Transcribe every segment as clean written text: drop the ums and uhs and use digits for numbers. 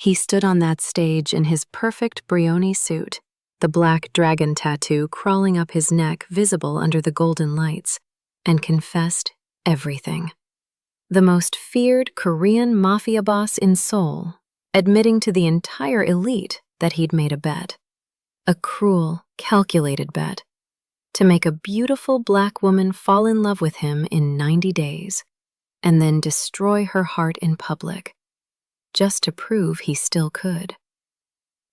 He stood on that stage in his perfect Brioni suit, the black dragon tattoo crawling up his neck visible under the golden lights, and confessed everything. The most feared Korean mafia boss in Seoul, admitting to the entire elite that he'd made a bet. A cruel, calculated bet. To make a beautiful black woman fall in love with him in 90 days, and then destroy her heart in public, just to prove he still could.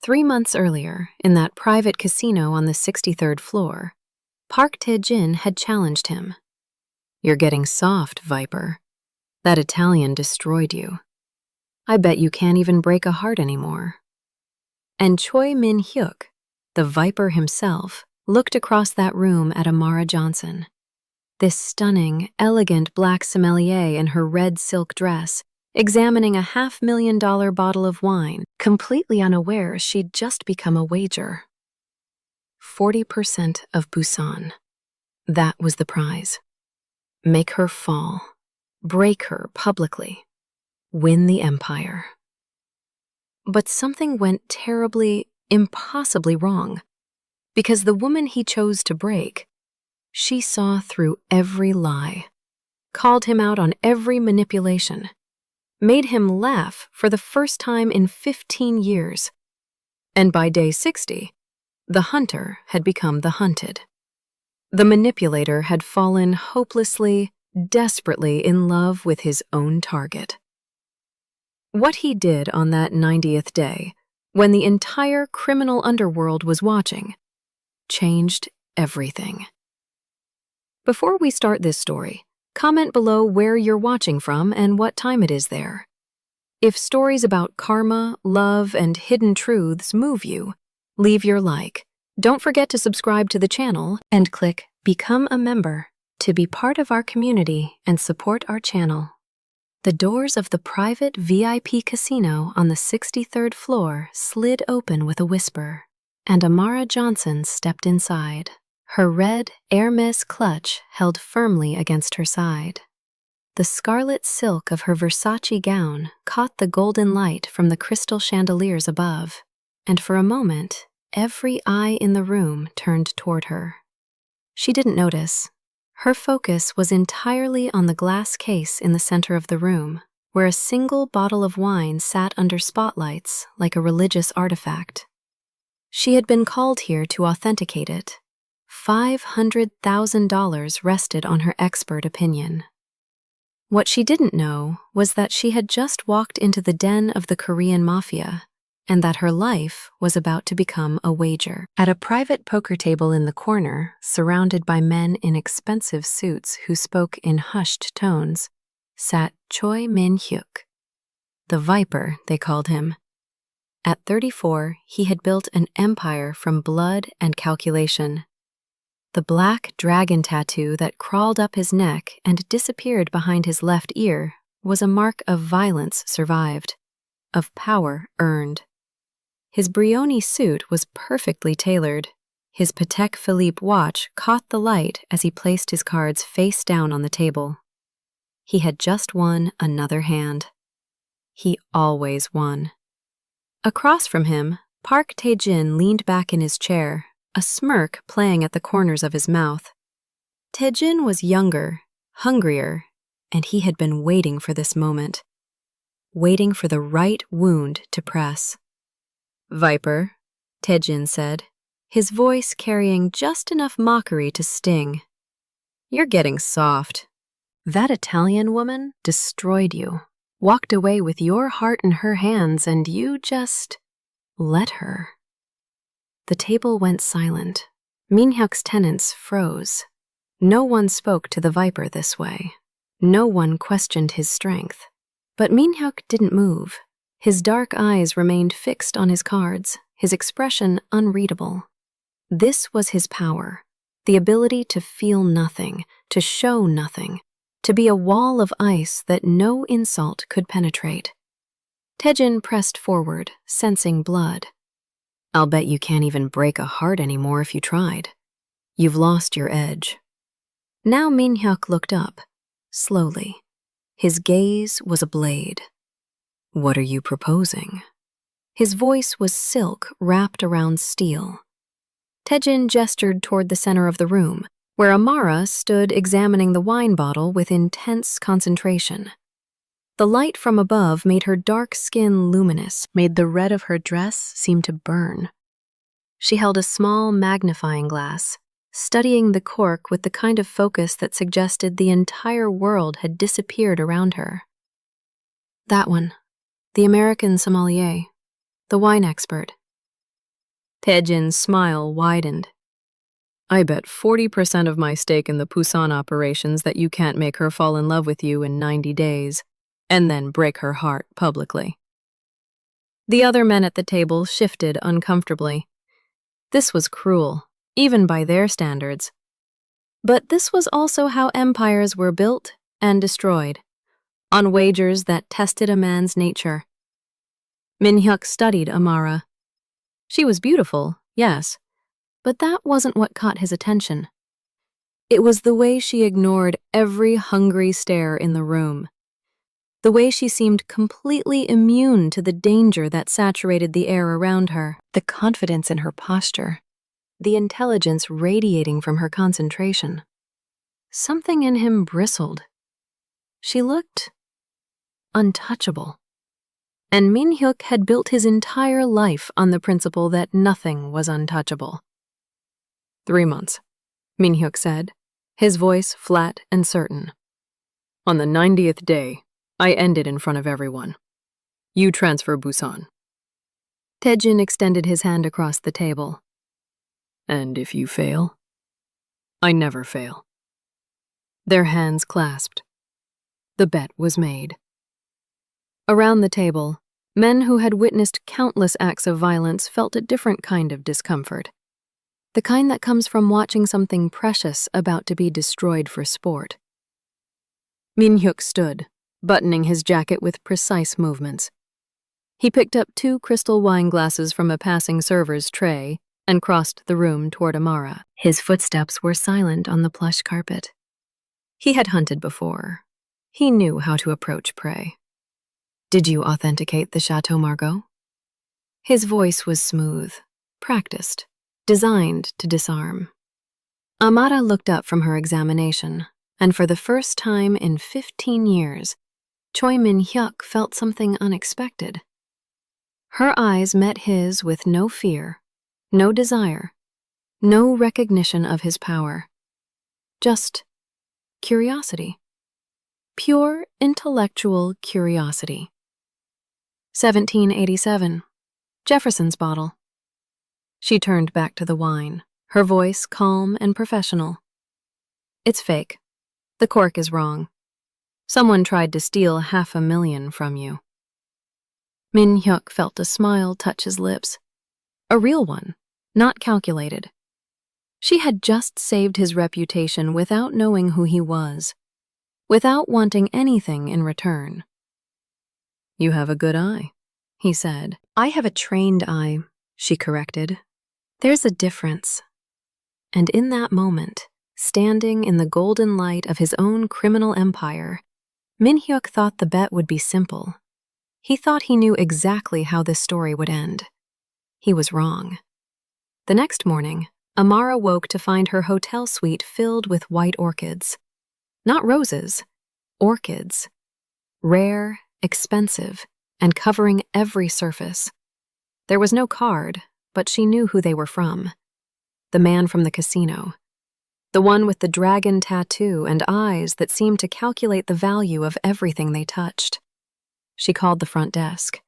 3 months earlier, in that private casino on the 63rd floor, Park Tae-jin had challenged him. "You're getting soft, Viper. That Italian destroyed you. I bet you can't even break a heart anymore." And Choi Min-Hyuk, the Viper himself, looked across that room at Amara Johnson. This stunning, elegant black sommelier in her red silk dress, examining a $500,000 bottle of wine, completely unaware she'd just become a wager. 40% of Busan. That was the prize. Make her fall. Break her publicly. Win the empire. But something went terribly, impossibly wrong. Because the woman he chose to break, she saw through every lie, called him out on every manipulation, made him laugh for the first time in 15 years. And by day 60, the hunter had become the hunted. The manipulator had fallen hopelessly, desperately in love with his own target. What he did on that 90th day, when the entire criminal underworld was watching, changed everything. Before we start this story, comment below where you're watching from and what time it is there. If stories about karma, love, and hidden truths move you, leave your like. Don't forget to subscribe to the channel and click Become a Member to be part of our community and support our channel. The doors of the private VIP casino on the 63rd floor slid open with a whisper, and Amara Johnson stepped inside, her red Hermes clutch held firmly against her side. The scarlet silk of her Versace gown caught the golden light from the crystal chandeliers above, and for a moment, every eye in the room turned toward her. She didn't notice. Her focus was entirely on the glass case in the center of the room, where a single bottle of wine sat under spotlights like a religious artifact. She had been called here to authenticate it. $500,000 rested on her expert opinion. What she didn't know was that she had just walked into the den of the Korean Mafia, and that her life was about to become a wager. At a private poker table in the corner, surrounded by men in expensive suits who spoke in hushed tones, sat Choi Min-Hyuk. The Viper, they called him. At 34, he had built an empire from blood and calculation. The black dragon tattoo that crawled up his neck and disappeared behind his left ear was a mark of violence survived, of power earned. His Brioni suit was perfectly tailored. His Patek Philippe watch caught the light as he placed his cards face down on the table. He had just won another hand. He always won. Across from him, Park Tae-jin leaned back in his chair, a smirk playing at the corners of his mouth. Tae-jin was younger, hungrier, and he had been waiting for this moment, waiting for the right wound to press. "Viper," Tae-jin said, his voice carrying just enough mockery to sting. "You're getting soft. That Italian woman destroyed you, walked away with your heart in her hands, and you just let her." The table went silent. Min-Hyuk's tenants froze. No one spoke to the Viper this way. No one questioned his strength. But Min-Hyuk didn't move. His dark eyes remained fixed on his cards, his expression unreadable. This was his power, the ability to feel nothing, to show nothing, to be a wall of ice that no insult could penetrate. Tae-jin pressed forward, sensing blood. "I'll bet you can't even break a heart anymore if you tried. You've lost your edge." Now Min-Hyuk looked up, slowly. His gaze was a blade. "What are you proposing?" His voice was silk wrapped around steel. Taejin gestured toward the center of the room, where Amara stood examining the wine bottle with intense concentration. The light from above made her dark skin luminous, made the red of her dress seem to burn. She held a small magnifying glass, studying the cork with the kind of focus that suggested the entire world had disappeared around her. That one, the American sommelier, the wine expert. Taejin's smile widened. I bet 40% of my stake in the Busan operations that you can't make her fall in love with you in 90 days, and then break her heart publicly. The other men at the table shifted uncomfortably. This was cruel, even by their standards. But this was also how empires were built and destroyed, on wagers that tested a man's nature. Min-Hyuk studied Amara. She was beautiful, yes, but that wasn't what caught his attention. It was the way she ignored every hungry stare in the room. The way she seemed completely immune to the danger that saturated the air around her, the confidence in her posture, the intelligence radiating from her concentration. Something in him bristled. She looked untouchable. And Min-Hyuk had built his entire life on the principle that nothing was untouchable. 3 months, Min-Hyuk said, his voice flat and certain. On the 90th day, I ended in front of everyone. You transfer Busan. Taejin extended his hand across the table. And if you fail? I never fail. Their hands clasped. The bet was made. Around the table, men who had witnessed countless acts of violence felt a different kind of discomfort. The kind that comes from watching something precious about to be destroyed for sport. Min-Hyuk stood, buttoning his jacket with precise movements. He picked up 2 crystal wine glasses from a passing server's tray and crossed the room toward Amara. His footsteps were silent on the plush carpet. He had hunted before. He knew how to approach prey. Did you authenticate the Chateau Margaux? His voice was smooth, practiced, designed to disarm. Amara looked up from her examination, and for the first time in 15 years, Choi Min-Hyuk felt something unexpected. Her eyes met his with no fear, no desire, no recognition of his power. Just curiosity. Pure intellectual curiosity. 1787. Jefferson's bottle. She turned back to the wine, her voice calm and professional. It's fake. The cork is wrong. Someone tried to steal $500,000 from you. Min-Hyuk felt a smile touch his lips. A real one, not calculated. She had just saved his reputation without knowing who he was, without wanting anything in return. You have a good eye, he said. I have a trained eye, she corrected. There's a difference. And in that moment, standing in the golden light of his own criminal empire, Min-Hyuk thought the bet would be simple. He thought he knew exactly how this story would end. He was wrong. The next morning, Amara woke to find her hotel suite filled with white orchids. Not roses, orchids. Rare, expensive, and covering every surface. There was no card, but she knew who they were from. The man from the casino. The one with the dragon tattoo and eyes that seemed to calculate the value of everything they touched. She called the front desk.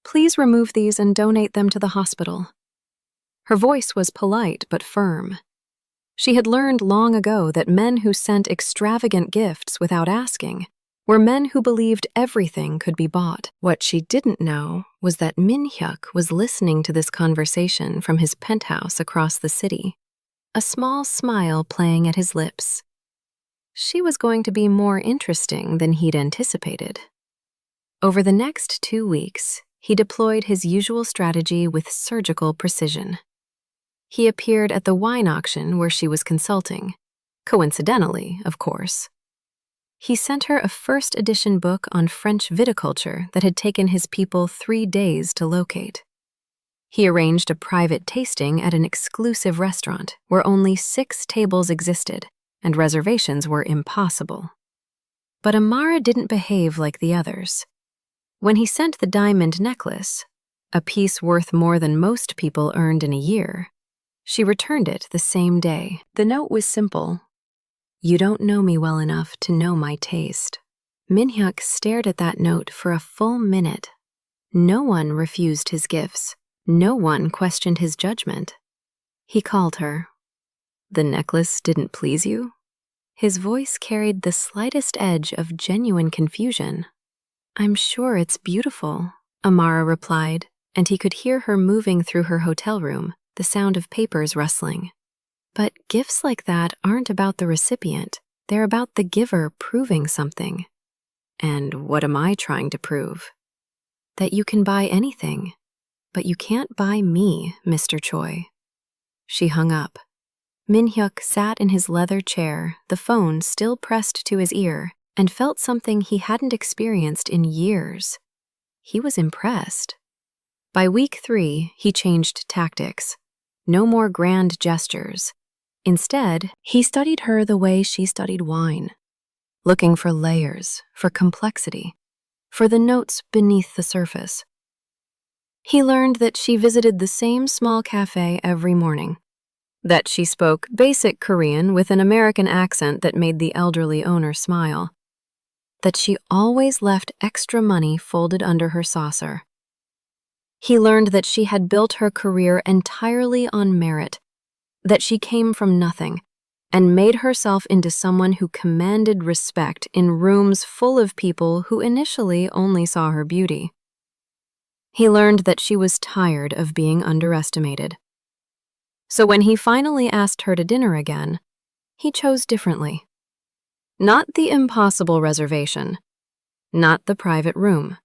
Please remove these and donate them to the hospital. Her voice was polite but firm. She had learned long ago that men who sent extravagant gifts without asking were men who believed everything could be bought. What she didn't know was that Min-Hyuk was listening to this conversation from his penthouse across the city, a small smile playing at his lips. She was going to be more interesting than he'd anticipated. Over the next 2 weeks, he deployed his usual strategy with surgical precision. He appeared at the wine auction where she was consulting, coincidentally, of course. He sent her a first edition book on French viticulture that had taken his people 3 days to locate. He arranged a private tasting at an exclusive restaurant where only 6 tables existed and reservations were impossible. But Amara didn't behave like the others. When he sent the diamond necklace, a piece worth more than most people earned in a year, she returned it the same day. The note was simple. "You don't know me well enough to know my taste." Min-Hyuk stared at that note for a full minute. No one refused his gifts. No one questioned his judgment. He called her. "The necklace didn't please you?" His voice carried the slightest edge of genuine confusion. "I'm sure it's beautiful," Amara replied, and he could hear her moving through her hotel room, the sound of papers rustling. But gifts like that aren't about the recipient. They're about the giver proving something. And what am I trying to prove? That you can buy anything, but you can't buy me, Mr. Choi. She hung up. Min-Hyuk sat in his leather chair, the phone still pressed to his ear, and felt something he hadn't experienced in years. He was impressed. By week 3, he changed tactics. No more grand gestures. Instead, he studied her the way she studied wine, looking for layers, for complexity, for the notes beneath the surface. He learned that she visited the same small cafe every morning, that she spoke basic Korean with an American accent that made the elderly owner smile, that she always left extra money folded under her saucer. He learned that she had built her career entirely on merit, that she came from nothing and made herself into someone who commanded respect in rooms full of people who initially only saw her beauty. He learned that she was tired of being underestimated. So when he finally asked her to dinner again, he chose differently. Not the impossible reservation, not the private room.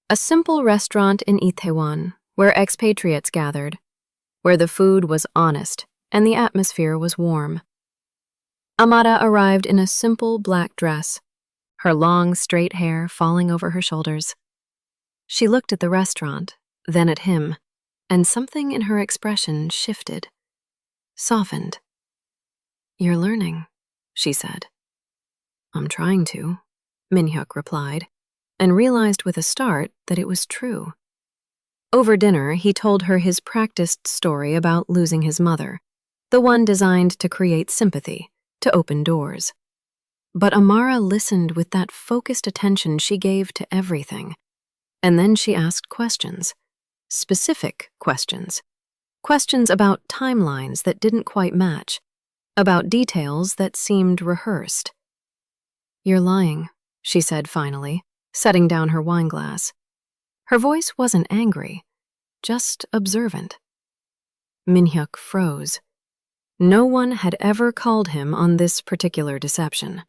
A simple restaurant in Itaewon where expatriates gathered, where the food was honest and the atmosphere was warm. Amara arrived in a simple black dress, her long, straight hair falling over her shoulders. She looked at the restaurant, then at him, and something in her expression shifted, softened. "You're learning," she said. "I'm trying to," Min-Hyuk replied, and realized with a start that it was true. Over dinner, he told her his practiced story about losing his mother, the one designed to create sympathy, to open doors. But Amara listened with that focused attention she gave to everything. And then she asked questions, specific questions. Questions about timelines that didn't quite match, about details that seemed rehearsed. "You're lying," she said finally, setting down her wine glass. Her voice wasn't angry, just observant. Min-Hyuk froze. No one had ever called him on this particular deception.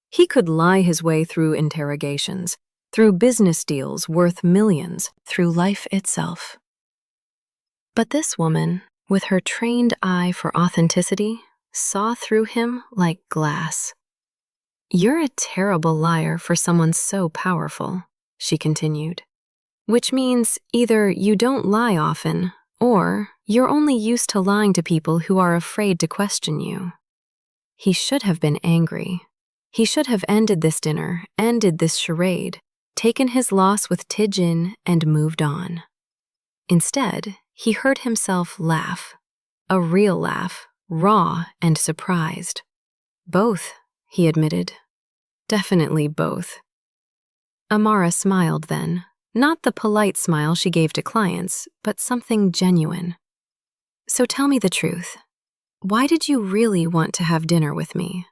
He could lie his way through interrogations, through business deals worth millions, through life itself. But this woman, with her trained eye for authenticity, saw through him like glass. "You're a terrible liar for someone so powerful," she continued. "Which means either you don't lie often, or you're only used to lying to people who are afraid to question you." He should have been angry. He should have ended this dinner, ended this charade, taken his loss with Tae-jin and moved on. Instead, he heard himself laugh. A real laugh, raw and surprised. "Both," he admitted. "Definitely both." Amara smiled then. Not the polite smile she gave to clients, but something genuine. "So tell me the truth. Why did you really want to have dinner with me?"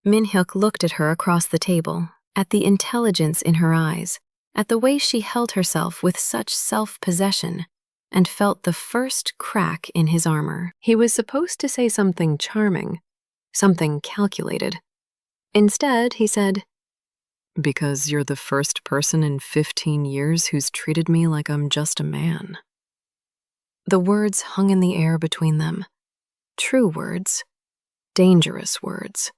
Min-Hyuk looked at her across the table, at the intelligence in her eyes, at the way she held herself with such self-possession, and felt the first crack in his armor. He was supposed to say something charming, something calculated. Instead, he said, "Because you're the first person in 15 years who's treated me like I'm just a man." The words hung in the air between them. True words. Dangerous words.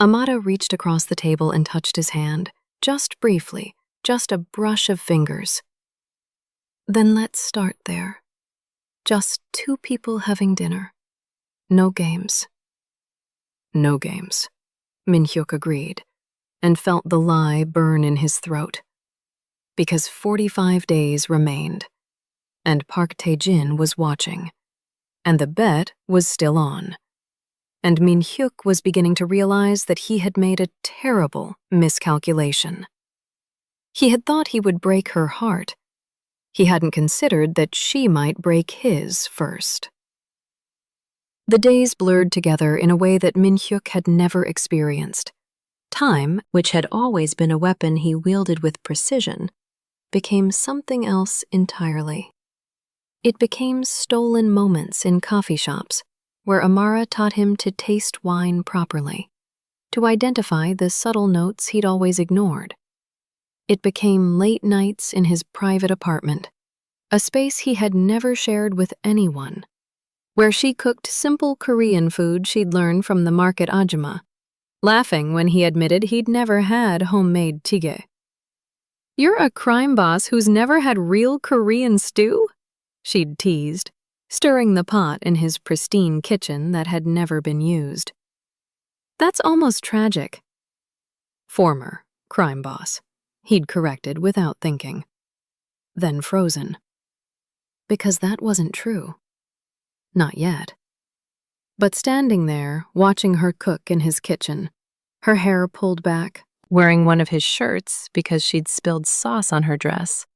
Amara reached across the table and touched his hand, just briefly, just a brush of fingers. Then let's start there. Just two people having dinner. No games. No games, Min-Hyuk agreed, and felt the lie burn in his throat. Because 45 days remained, and Park Tae-jin was watching, and the bet was still on. And Min-Hyuk was beginning to realize that he had made a terrible miscalculation. He had thought he would break her heart. He hadn't considered that she might break his first. The days blurred together in a way that Min-Hyuk had never experienced. Time, which had always been a weapon he wielded with precision, became something else entirely. It became stolen moments in coffee shops, where Amara taught him to taste wine properly, to identify the subtle notes he'd always ignored. It became late nights in his private apartment, a space he had never shared with anyone, where she cooked simple Korean food she'd learned from the market ajumma, laughing when he admitted he'd never had homemade jjigae. "You're a crime boss who's never had real Korean stew?" she'd teased, stirring the pot in his pristine kitchen that had never been used. "That's almost tragic." Former crime boss, he'd corrected without thinking. Then frozen. Because that wasn't true. Not yet. But standing there, watching her cook in his kitchen, her hair pulled back, wearing one of his shirts because she'd spilled sauce on her dress,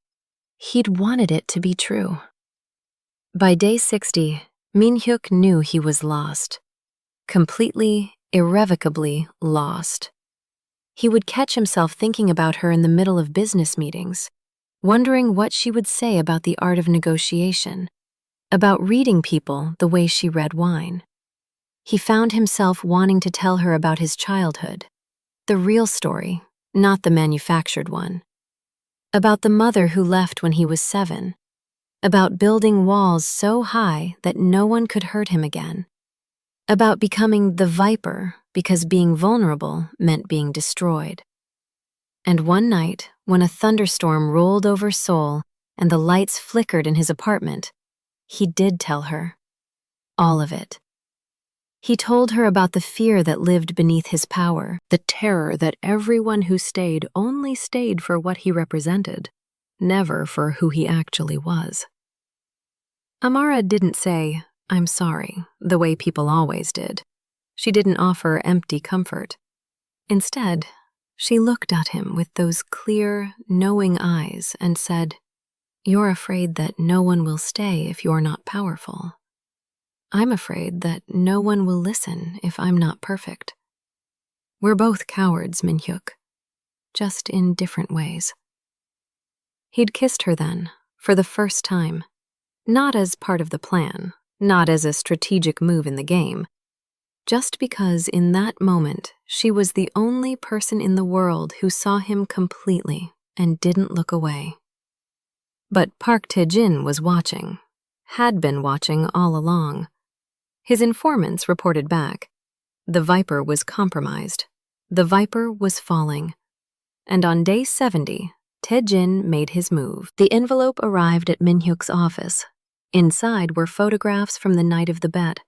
he'd wanted it to be true. By day 60, Min-Hyuk knew he was lost. Completely, irrevocably lost. He would catch himself thinking about her in the middle of business meetings, wondering what she would say about the art of negotiation, about reading people the way she read wine. He found himself wanting to tell her about his childhood, the real story, not the manufactured one. About the mother who left when he was 7, about building walls so high that no one could hurt him again, about becoming the viper because being vulnerable meant being destroyed. And one night, when a thunderstorm rolled over Seoul and the lights flickered in his apartment, he did tell her. All of it. He told her about the fear that lived beneath his power, the terror that everyone who stayed only stayed for what he represented, never for who he actually was. Amara didn't say, "I'm sorry," the way people always did. She didn't offer empty comfort. Instead, she looked at him with those clear, knowing eyes and said, "You're afraid that no one will stay if you're not powerful. I'm afraid that no one will listen if I'm not perfect. We're both cowards, Min-Hyuk, just in different ways." He'd kissed her then, for the first time, not as part of the plan, not as a strategic move in the game, just because in that moment she was the only person in the world who saw him completely and didn't look away. But Park Tae-jin was watching, had been watching all along. His informants reported back. The Viper was compromised. The Viper was falling. And on day 70, Tae-jin made his move. The envelope arrived at Min-Hyuk's office. Inside were photographs from the night of the bet.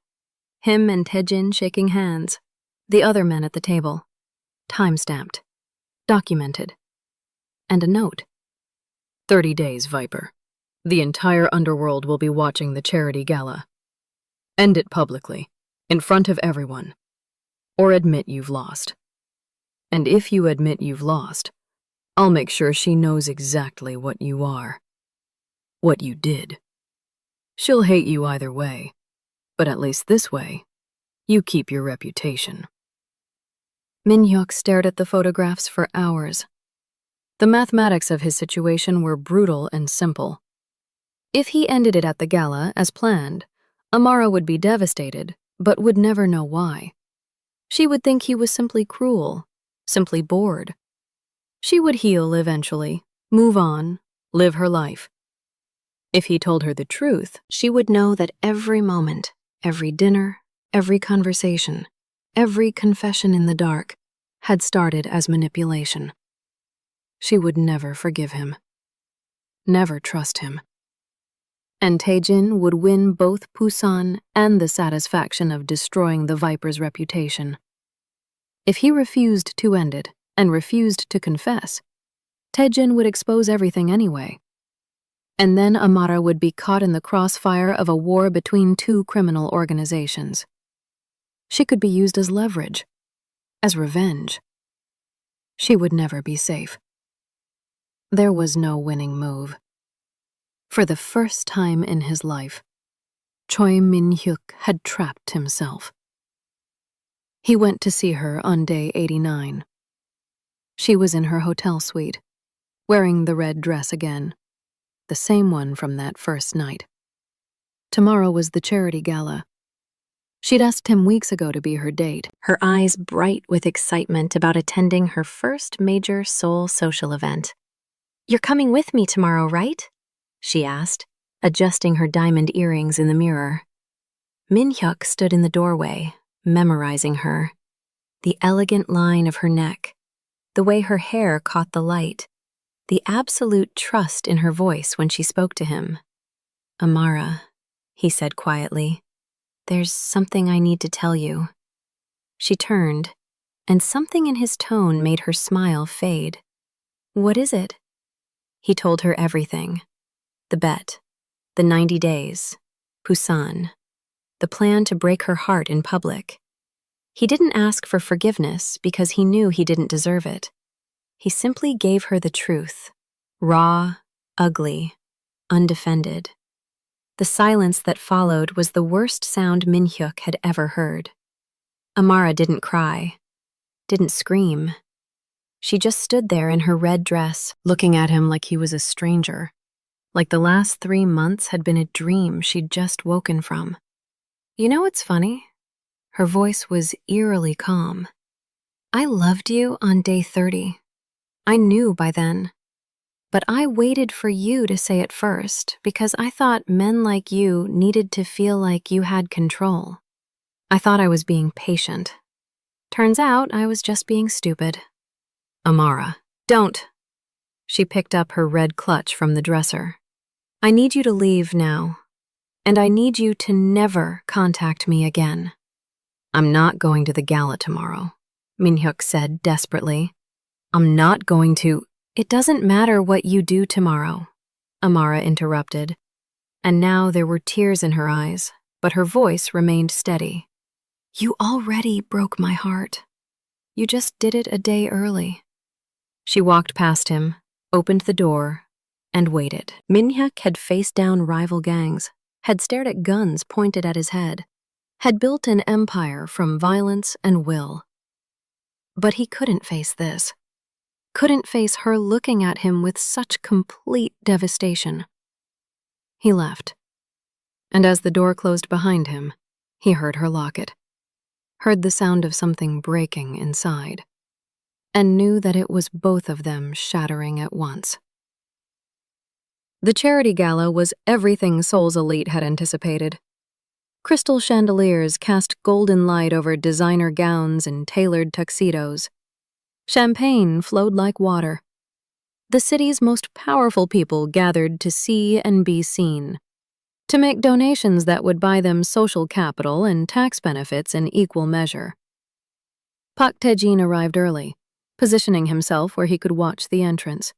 Him and Tae-jin shaking hands. The other men at the table. Time-stamped. Documented. And a note. 30 days, Viper. The entire underworld will be watching the charity gala. End it publicly, in front of everyone. Or admit you've lost. And if you admit you've lost, I'll make sure she knows exactly what you are. What you did. She'll hate you either way, but at least this way, you keep your reputation. Min-Hyuk stared at the photographs for hours. The mathematics of his situation were brutal and simple. If he ended it at the gala, as planned, Amara would be devastated, but would never know why. She would think he was simply cruel, simply bored. She would heal eventually, move on, live her life. If he told her the truth, she would know that every moment, every dinner, every conversation, every confession in the dark had started as manipulation. She would never forgive him, never trust him. And Taejin would win both Busan and the satisfaction of destroying the Viper's reputation. If he refused to end it and refused to confess, Taejin would expose everything anyway. And then Amara would be caught in the crossfire of a war between two criminal organizations. She could be used as leverage, as revenge. She would never be safe. There was no winning move. For the first time in his life, Choi Min-Hyuk had trapped himself. He went to see her on day 89. She was in her hotel suite, wearing the red dress again, the same one from that first night. Tomorrow was the charity gala. She'd asked him weeks ago to be her date, her eyes bright with excitement about attending her first major Seoul social event. "You're coming with me tomorrow, right?" she asked, adjusting her diamond earrings in the mirror. Min-Hyuk stood in the doorway, memorizing her. The elegant line of her neck, the way her hair caught the light, the absolute trust in her voice when she spoke to him. "Amara," he said quietly, "there's something I need to tell you." She turned, and something in his tone made her smile fade. "What is it?" He told her everything. The bet, the 90 days, Busan, the plan to break her heart in public. He didn't ask for forgiveness because he knew he didn't deserve it. He simply gave her the truth, raw, ugly, undefended. The silence that followed was the worst sound Min-Hyuk had ever heard. Amara didn't cry, didn't scream. She just stood there in her red dress, looking at him like he was a stranger, like the last 3 months had been a dream she'd just woken from. "You know what's funny?" Her voice was eerily calm. "I loved you on day 30. I knew by then. But I waited for you to say it first because I thought men like you needed to feel like you had control. I thought I was being patient. Turns out I was just being stupid." "Amara, don't." She picked up her red clutch from the dresser. "I need you to leave now, and I need you to never contact me again." "I'm not going to the gala tomorrow," Min-Hyuk said desperately. "I'm not going to—" "It doesn't matter what you do tomorrow," Amara interrupted, and now there were tears in her eyes, but her voice remained steady. "You already broke my heart. You just did it a day early." She walked past him, opened the door, and waited. Min-Hyuk had faced down rival gangs, had stared at guns pointed at his head, had built an empire from violence and will. But he couldn't face this. Couldn't face her looking at him with such complete devastation. He left, and as the door closed behind him, he heard her lock it, heard the sound of something breaking inside, and knew that it was both of them shattering at once. The charity gala was everything Seoul's elite had anticipated. Crystal chandeliers cast golden light over designer gowns and tailored tuxedos. Champagne flowed like water. The city's most powerful people gathered to see and be seen, to make donations that would buy them social capital and tax benefits in equal measure. Pak Taejin arrived early, positioning himself where he could watch the entrance.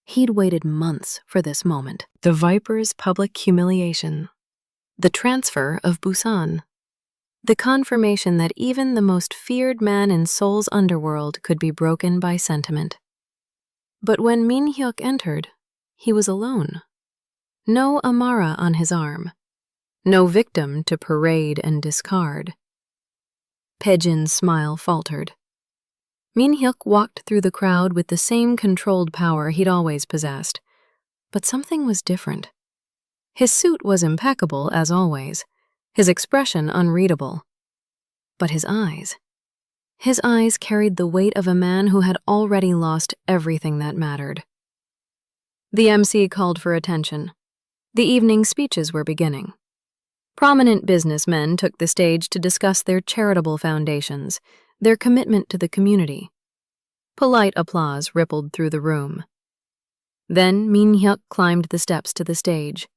He'd waited months for this moment. The Viper's public humiliation. The transfer of Busan. The confirmation that even the most feared man in Seoul's underworld could be broken by sentiment. But when Min-Hyuk entered, he was alone. No Amara on his arm. No victim to parade and discard. Taejin's smile faltered. Min-Hyuk walked through the crowd with the same controlled power he'd always possessed. But something was different. His suit was impeccable, as always, his expression unreadable. But his eyes carried the weight of a man who had already lost everything that mattered. The MC called for attention. The evening speeches were beginning. Prominent businessmen took the stage to discuss their charitable foundations, their commitment to the community. Polite applause rippled through the room. Then Min-Hyuk climbed the steps to the stage.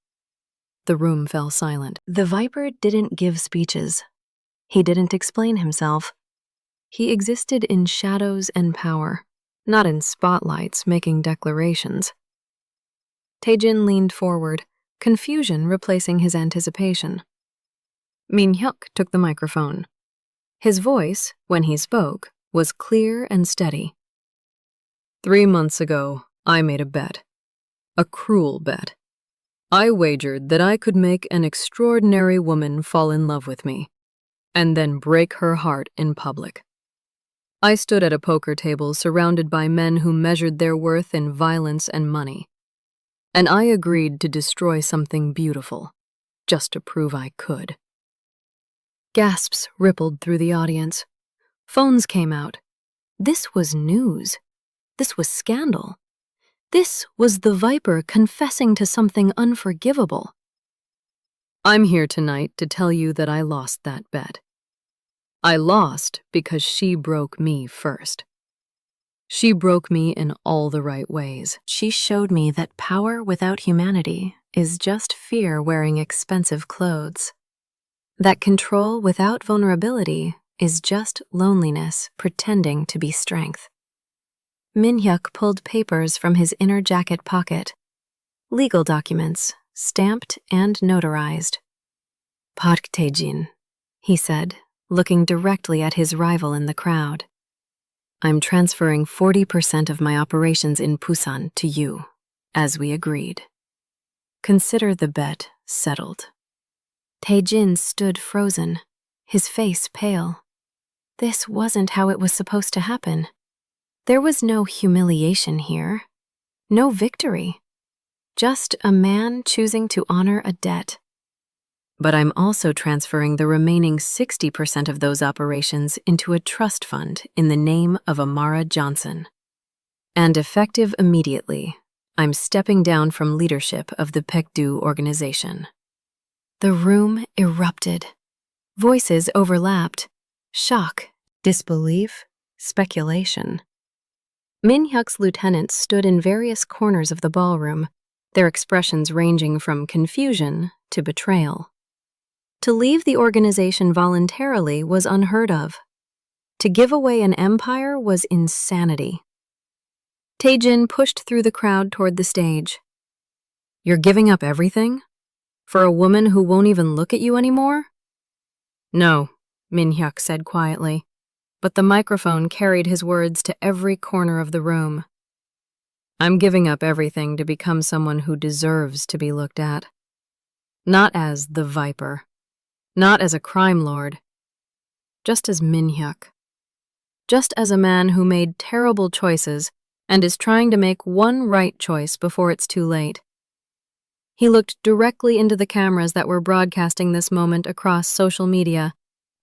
The room fell silent. The Viper didn't give speeches. He didn't explain himself. He existed in shadows and power, not in spotlights making declarations. Taejin leaned forward, confusion replacing his anticipation. Min-Hyuk took the microphone. His voice, when he spoke, was clear and steady. 3 months ago, I made a bet. A cruel bet. I wagered that I could make an extraordinary woman fall in love with me, and then break her heart in public. I stood at a poker table surrounded by men who measured their worth in violence and money, and I agreed to destroy something beautiful, just to prove I could. Gasps rippled through the audience. Phones came out. This was news. This was scandal. This was the Viper confessing to something unforgivable. I'm here tonight to tell you that I lost that bet. I lost because she broke me first. She broke me in all the right ways. She showed me that power without humanity is just fear wearing expensive clothes. That control without vulnerability is just loneliness pretending to be strength. Min-Hyuk pulled papers from his inner jacket pocket. Legal documents, stamped and notarized. Park Taejin, he said, looking directly at his rival in the crowd. I'm transferring 40% of my operations in Busan to you, as we agreed. Consider the bet settled. Taejin stood frozen, his face pale. This wasn't how it was supposed to happen. There was no humiliation here, no victory, just a man choosing to honor a debt. But I'm also transferring the remaining 60% of those operations into a trust fund in the name of Amara Johnson. And effective immediately, I'm stepping down from leadership of the Paekdu organization. The room erupted. Voices overlapped. Shock, disbelief, speculation. Min-Hyuk's lieutenants stood in various corners of the ballroom, their expressions ranging from confusion to betrayal. To leave the organization voluntarily was unheard of. To give away an empire was insanity. Taejin pushed through the crowd toward the stage. You're giving up everything? For a woman who won't even look at you anymore? No, Min-Hyuk said quietly, but the microphone carried his words to every corner of the room. I'm giving up everything to become someone who deserves to be looked at. Not as the Viper. Not as a crime lord. Just as Min-Hyuk. Just as a man who made terrible choices and is trying to make one right choice before it's too late. He looked directly into the cameras that were broadcasting this moment across social media,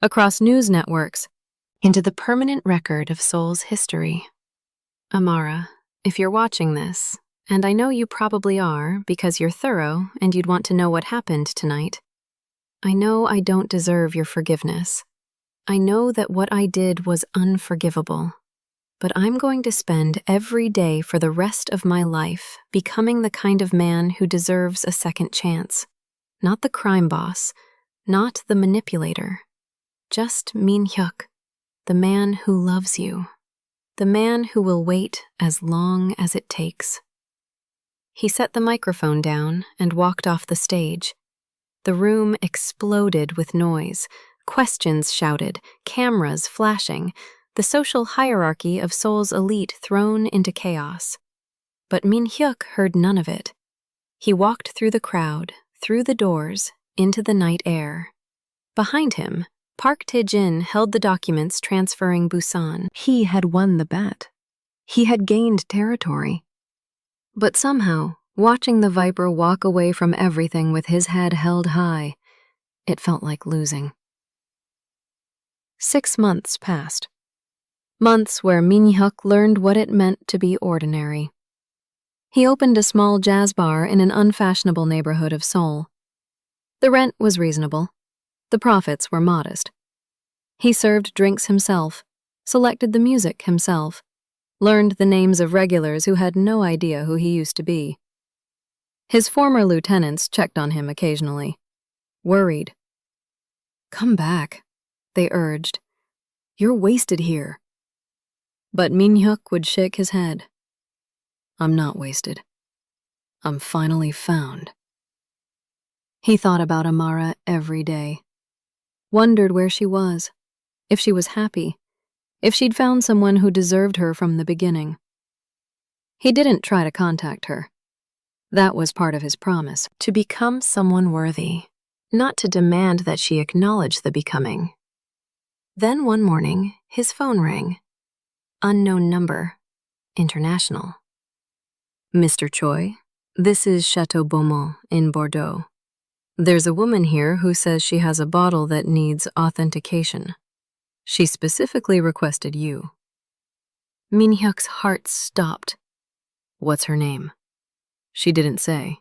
across news networks, into the permanent record of Seoul's history. Amara, if you're watching this, and I know you probably are because you're thorough and you'd want to know what happened tonight, I know I don't deserve your forgiveness. I know that what I did was unforgivable. But I'm going to spend every day for the rest of my life becoming the kind of man who deserves a second chance. Not the crime boss, not the manipulator. Just Min-Hyuk, the man who loves you. The man who will wait as long as it takes. He set the microphone down and walked off the stage. The room exploded with noise, questions shouted, cameras flashing, the social hierarchy of Seoul's elite thrown into chaos. But Min-Hyuk heard none of it. He walked through the crowd, through the doors, into the night air. Behind him, Park Taejin held the documents transferring Busan. He had won the bet. He had gained territory. But somehow, watching the Viper walk away from everything with his head held high, it felt like losing. 6 months passed. Months where Min-Hyuk learned what it meant to be ordinary. He opened a small jazz bar in an unfashionable neighborhood of Seoul. The rent was reasonable. The profits were modest. He served drinks himself, selected the music himself, learned the names of regulars who had no idea who he used to be. His former lieutenants checked on him occasionally, worried. "Come back," they urged. "You're wasted here." But Min-Hyuk would shake his head. "I'm not wasted. I'm finally found." He thought about Amara every day, wondered where she was, if she was happy, if she'd found someone who deserved her from the beginning. He didn't try to contact her. That was part of his promise, to become someone worthy, not to demand that she acknowledge the becoming. Then one morning, his phone rang. Unknown number, international. "Mr. Choi, this is Chateau Beaumont in Bordeaux. There's a woman here who says she has a bottle that needs authentication. She specifically requested you." Min-Hyuk's heart stopped. "What's her name?" "She didn't say.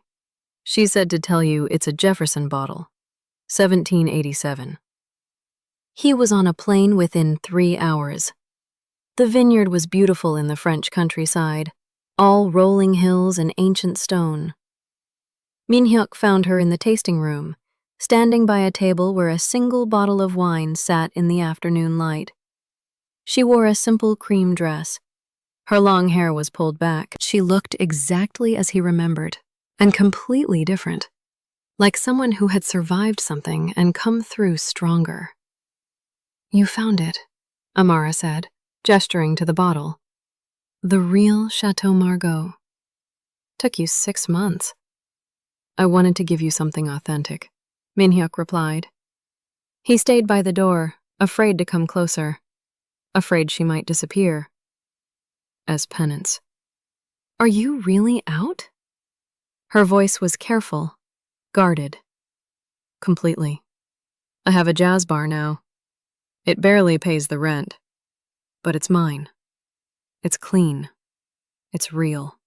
She said to tell you it's a Jefferson bottle, 1787. He was on a plane within 3 hours. The vineyard was beautiful in the French countryside, all rolling hills and ancient stone. Min-Hyuk found her in the tasting room, standing by a table where a single bottle of wine sat in the afternoon light. She wore a simple cream dress. Her long hair was pulled back. She looked exactly as he remembered, and completely different, like someone who had survived something and come through stronger. "You found it," Amara said, gesturing to the bottle. "The real Chateau Margaux. Took you 6 months." "I wanted to give you something authentic," Min-Hyuk replied. He stayed by the door, afraid to come closer, afraid she might disappear. "As penance." "Are you really out?" Her voice was careful, guarded. "Completely. I have a jazz bar now. It barely pays the rent, but it's mine. It's clean. It's real."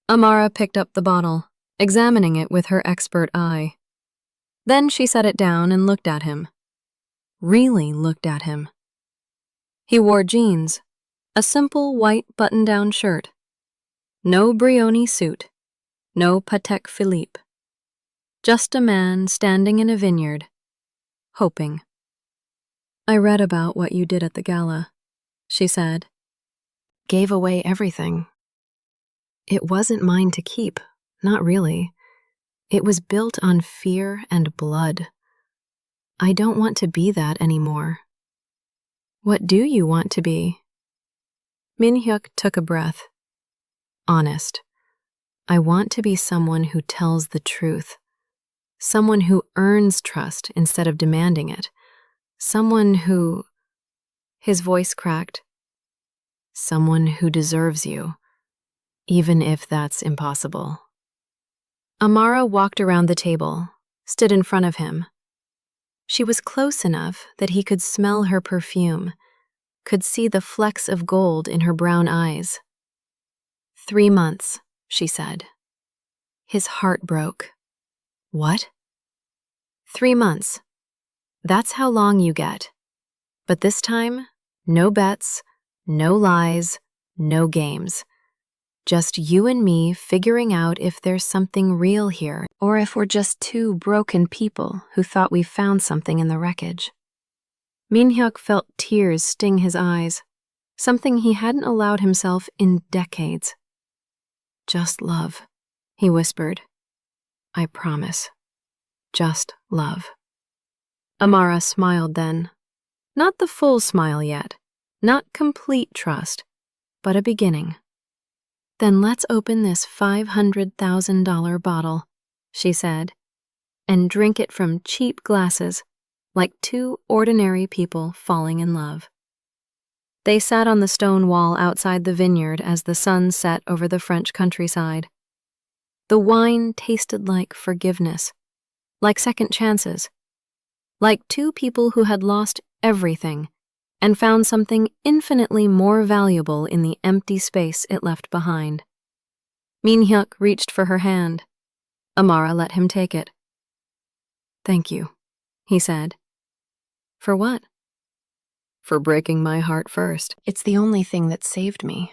Amara picked up the bottle, examining it with her expert eye. Then she set it down and looked at him. Really looked at him. He wore jeans, a simple white button-down shirt. No Brioni suit, no Patek Philippe. Just a man standing in a vineyard, hoping. "I read about what you did at the gala," she said. "Gave away everything. It wasn't mine to keep, not really. It was built on fear and blood. I don't want to be that anymore." "What do you want to be?" Min-Hyuk took a breath. "Honest. I want to be someone who tells the truth. Someone who earns trust instead of demanding it. Someone who..." His voice cracked. "Someone who deserves you, even if that's impossible." Amara walked around the table, stood in front of him. She was close enough that he could smell her perfume, could see the flecks of gold in her brown eyes. 3 months, she said. His heart broke. "What?" 3 months. That's how long you get. But this time, no bets, no lies, no games. Just you and me figuring out if there's something real here, or if we're just two broken people who thought we found something in the wreckage. Min-Hyuk felt tears sting his eyes, something he hadn't allowed himself in decades. "Just love," he whispered. "I promise. Just love." Amara smiled then. Not the full smile yet, not complete trust, but a beginning. "Then let's open this $500,000 bottle," she said, "and drink it from cheap glasses, like two ordinary people falling in love." They sat on the stone wall outside the vineyard as the sun set over the French countryside. The wine tasted like forgiveness, like second chances, like two people who had lost everything and found something infinitely more valuable in the empty space it left behind. Min-Hyuk reached for her hand. Amara let him take it. "Thank you," he said. "For what?" for breaking my heart first. It's the only thing that saved me.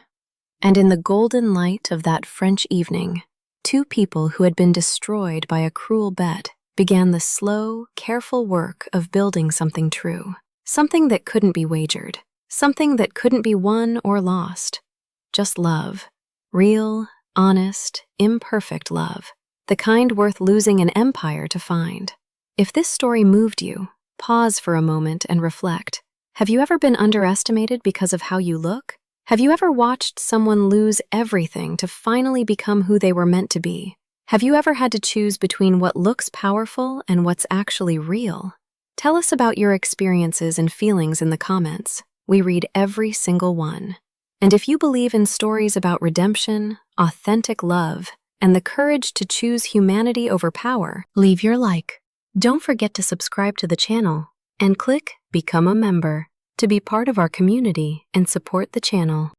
And in the golden light of that French evening, two people who had been destroyed by a cruel bet began the slow, careful work of building something true. Something that couldn't be wagered. Something that couldn't be won or lost. Just love. Real, honest, imperfect love. The kind worth losing an empire to find. If this story moved you, pause for a moment and reflect. Have you ever been underestimated because of how you look? Have you ever watched someone lose everything to finally become who they were meant to be? Have you ever had to choose between what looks powerful and what's actually real? Tell us about your experiences and feelings in the comments. We read every single one. And if you believe in stories about redemption, authentic love, and the courage to choose humanity over power, leave your like. Don't forget to subscribe to the channel and click Become a Member to be part of our community and support the channel.